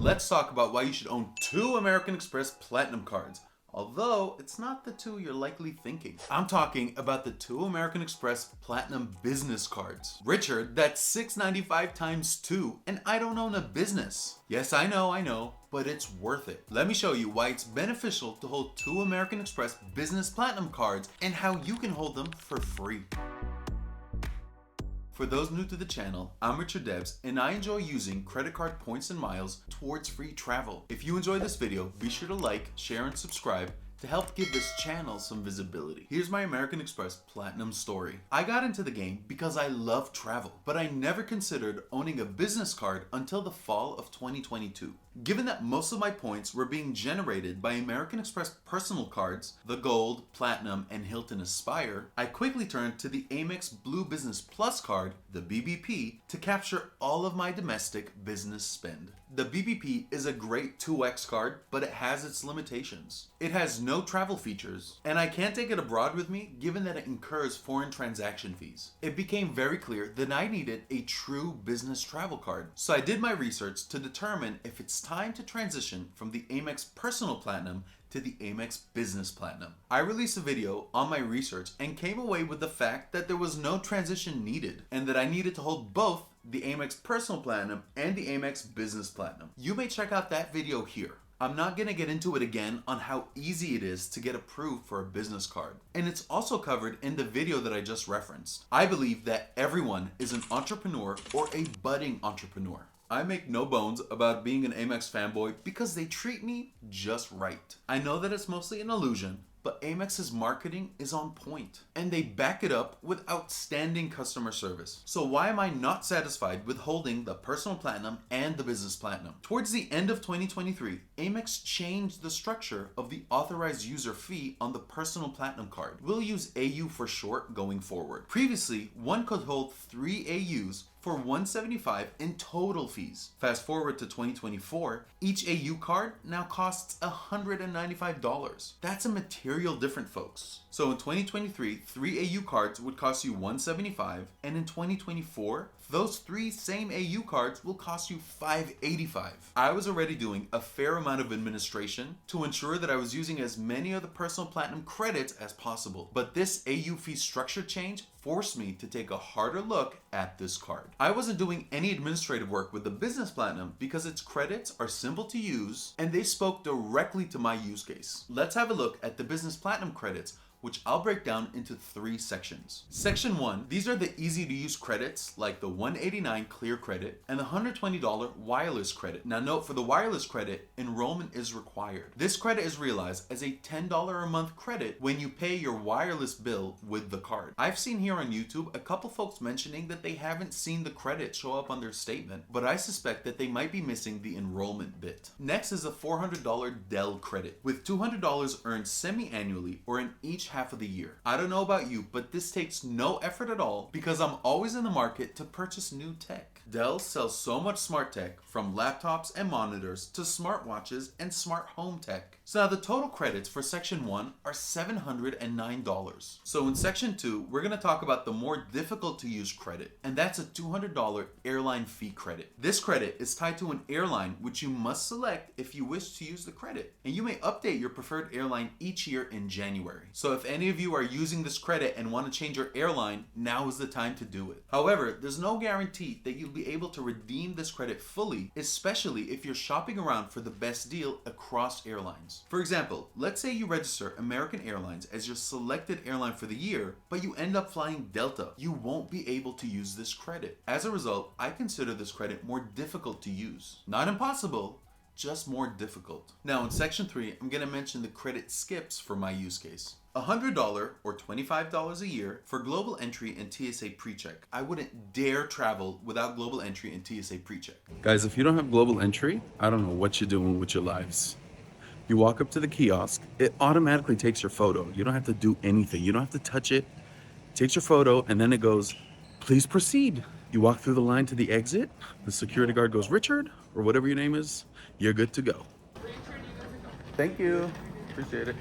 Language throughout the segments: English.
Let's talk about why you should own 2 American Express Platinum cards. Although, it's not the two you're likely thinking. I'm talking about the 2 American Express Platinum Business Cards. Richard, that's $6.95 times 2, and I don't own a business. Yes, I know, but it's worth it. Let me show you why it's beneficial to hold 2 American Express Business Platinum cards and how you can hold them for free. For those new to the channel, I'm Richard Debs, and I enjoy using credit card points and miles towards free travel. If you enjoyed this video, be sure to like, share, and subscribe to help give this channel some visibility. Here's my American Express Platinum story. I got into the game because I love travel, but I never considered owning a business card until the fall of 2022. Given that most of my points were being generated by American Express personal cards, the Gold, Platinum, and Hilton Aspire, I quickly turned to the Amex Blue Business Plus card, the BBP, to capture all of my domestic business spend. The BBP is a great 2x card, but it has its limitations. It has no travel features, and I can't take it abroad with me given that it incurs foreign transaction fees. It became very clear that I needed a true business travel card, so I did my research to determine if it's time to transition from the Amex Personal Platinum to the Amex Business Platinum. I released a video on my research and came away with the fact that there was no transition needed and that I needed to hold both the Amex Personal Platinum and the Amex Business Platinum. You may check out that video here. I'm not going to get into it again on how easy it is to get approved for a business card. And it's also covered in the video that I just referenced. I believe that everyone is an entrepreneur or a budding entrepreneur. I make no bones about being an Amex fanboy because they treat me just right. I know that it's mostly an illusion, but Amex's marketing is on point, and they back it up with outstanding customer service. So why am I not satisfied with holding the Personal Platinum and the Business Platinum? Towards the end of 2023, Amex changed the structure of the authorized user fee on the Personal Platinum card. We'll use AU for short going forward. Previously, one could hold 3 AUs for $175 in total fees. Fast forward to 2024, each AU card now costs $195. That's a material difference, folks. So in 2023, 3 AU cards would cost you $175, and in 2024, those 3 same AU cards will cost you $585. I was already doing a fair amount of administration to ensure that I was using as many of the Personal Platinum credits as possible, but this AU fee structure change forced me to take a harder look at this card. I wasn't doing any administrative work with the Business Platinum because its credits are simple to use and they spoke directly to my use case. Let's have a look at the Business Platinum credits, which I'll break down into 3 sections. Section 1, these are the easy to use credits like the $189 clear credit and the $120 wireless credit. Now note, for the wireless credit, enrollment is required. This credit is realized as a $10 a month credit when you pay your wireless bill with the card. I've seen here on YouTube a couple folks mentioning that they haven't seen the credit show up on their statement, but I suspect that they might be missing the enrollment bit. Next is a $400 Dell credit with $200 earned semi-annually or in each half of the year. I don't know about you, but this takes no effort at all because I'm always in the market to purchase new tech. Dell sells so much smart tech, from laptops and monitors to smartwatches and smart home tech. So now the total credits for section 1 are $709. So in section 2, we're going to talk about the more difficult to use credit, and that's a $200 airline fee credit. This credit is tied to an airline which you must select if you wish to use the credit, and you may update your preferred airline each year in January. So if any of you are using this credit and want to change your airline, now is the time to do it. However, there's no guarantee that you'll be able to redeem this credit fully, especially if you're shopping around for the best deal across airlines. For example, let's say you register American Airlines as your selected airline for the year, but you end up flying Delta. You won't be able to use this credit. As a result, I consider this credit more difficult to use. Not impossible, just more difficult. Now in section 3, I'm going to mention the credit skips for my use case. $100 or $25 a year for global entry and TSA PreCheck. I wouldn't dare travel without global entry and TSA PreCheck. Guys, if you don't have global entry, I don't know what you're doing with your lives. You walk up to the kiosk, it automatically takes your photo. You don't have to do anything. You don't have to touch it. It takes your photo, and then it goes, please proceed. You walk through the line to the exit. The security guard goes, Richard, or whatever your name is, you're good to go. Thank you. Appreciate it.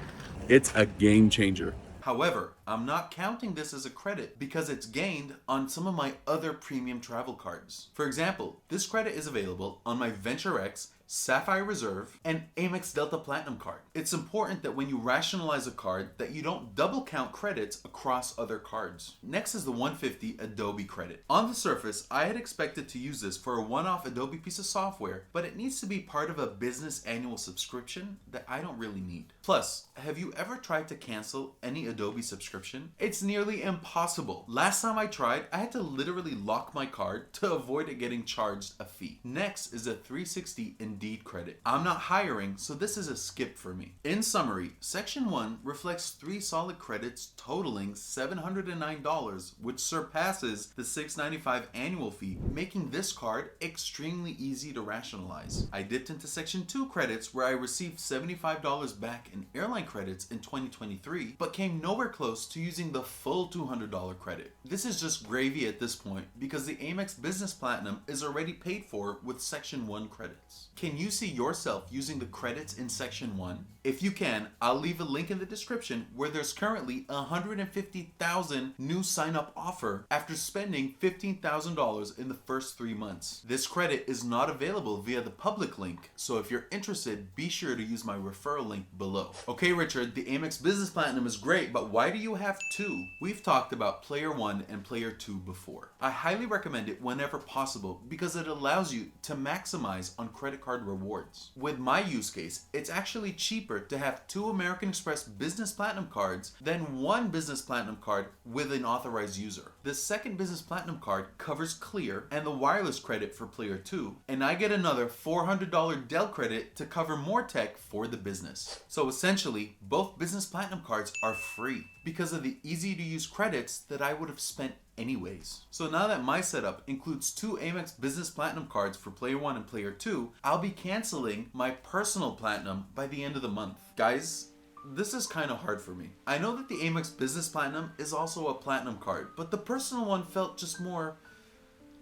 It's a game changer. However, I'm not counting this as a credit because it's gained on some of my other premium travel cards. For example, this credit is available on my VentureX Sapphire Reserve, and Amex Delta Platinum card. It's important that when you rationalize a card that you don't double count credits across other cards. Next is the 150 Adobe credit. On the surface, I had expected to use this for a one-off Adobe piece of software, but it needs to be part of a business annual subscription that I don't really need. Plus, have you ever tried to cancel any Adobe subscription? It's nearly impossible. Last time I tried, I had to literally lock my card to avoid it getting charged a fee. Next is a 360 Indeed credit. I'm not hiring, so this is a skip for me. In summary, Section 1 reflects 3 solid credits totaling $709, which surpasses the $695 annual fee, making this card extremely easy to rationalize. I dipped into Section 2 credits where I received $75 back in airline credits in 2023, but came nowhere close to using the full $200 credit. This is just gravy at this point because the Amex Business Platinum is already paid for with Section 1 credits. Can you see yourself using the credits in Section 1? If you can, I'll leave a link in the description where there's currently a 150,000 new sign-up offer after spending $15,000 in the first 3 months. This credit is not available via the public link, so if you're interested, be sure to use my referral link below. Okay, Richard, the Amex Business Platinum is great, but why do you have 2? We've talked about Player 1 and Player 2 before. I highly recommend it whenever possible because it allows you to maximize on credit card rewards. With my use case, it's actually cheaper to have 2 American Express Business Platinum cards than 1 Business Platinum card with an authorized user. The second Business Platinum card covers Clear and the wireless credit for Player 2, and I get another $400 Dell credit to cover more tech for the business. So essentially, both Business Platinum cards are free because of the easy to use credits that I would have spent anyways. So now that my setup includes 2 Amex Business Platinum cards for Player 1 and Player 2, I'll be canceling my personal Platinum by the end of the month. Guys, this is kind of hard for me. I know that the Amex Business Platinum is also a Platinum card, but the personal one felt just more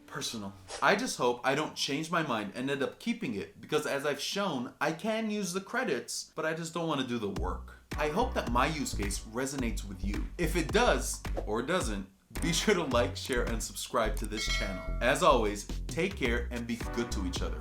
personal. I just hope I don't change my mind and end up keeping it because as I've shown, I can use the credits, but I just don't want to do the work. I hope that my use case resonates with you. If it does, or doesn't, be sure to like, share, and subscribe to this channel. As always, take care and be good to each other.